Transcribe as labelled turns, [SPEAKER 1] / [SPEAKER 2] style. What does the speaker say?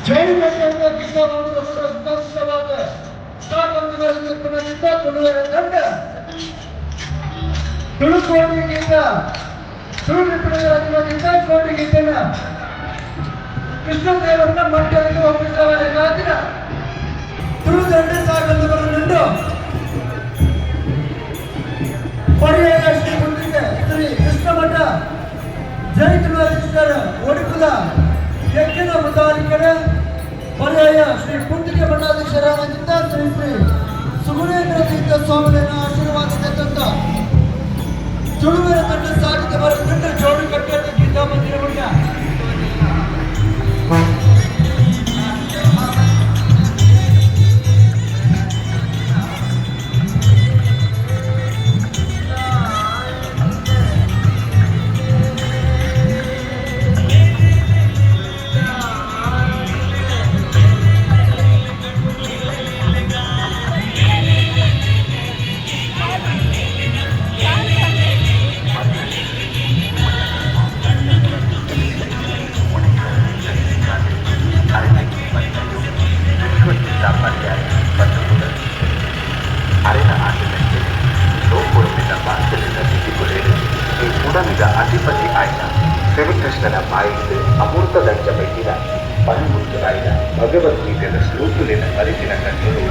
[SPEAKER 1] ಜೈ ಗಂಗೆಯಿಂದ ಕಿತ್ತವಾದ ಸುಧಾರಿತವಾದ ಸ್ಥಾಪನೆಗಳಿಂದ ತುಳುವರ ತಂಡ ತುಳುಕೋಟಿಗಿಂತ ತುಳುವಿಪಡೆಗಳಿಂದ ಕೋಟಿಗಿಂತನ ಕೃಷ್ಣದೇವರನ್ನ ಮಟ್ಟದಲ್ಲಿ ಒಪ್ಪಿಸವಾದ ಕಾದಿನ ತುಳುದಂಡ ಸಾಗರವರನ್ನು ಪರ್ಯಾಯ ಶ್ರೀ ಮುಂದಿನ ಶ್ರೀ ಕೃಷ್ಣಮಠ ಜೈ ತುಳುವರ ಒಡುಕುದ ಯಜ್ಞದ ಮುತಾಲಿಕರ ಪರ್ಯಾಯ ಶ್ರೀ ಪುಂಡಿಗೆ ಮಠಾಧೀಶರಾಗಿದ್ದ ಶ್ರೀ ಶ್ರೀ ಸುಗುಣೇಂದ್ರ ತೀರ್ಥ ಸ್ವಾಮಿಗಳ ಆಶೀರ್ವಾದದಂತ ತುಳುವರ ತಂಡ ಸಾಗಿದ ಬರದಂಡ ಜೋಡು ಕಟ್ಟಡ ಗೀತಾ ಮಂದಿರವನ್ನ
[SPEAKER 2] అధిపతి ఆయన శ్రీకృష్ణన మాయిస్తూ అమృతదంచబెట్టిన పనిముట్టులైన భగవద్గీతల శ్లోకులైన పరిచిన కన్నులు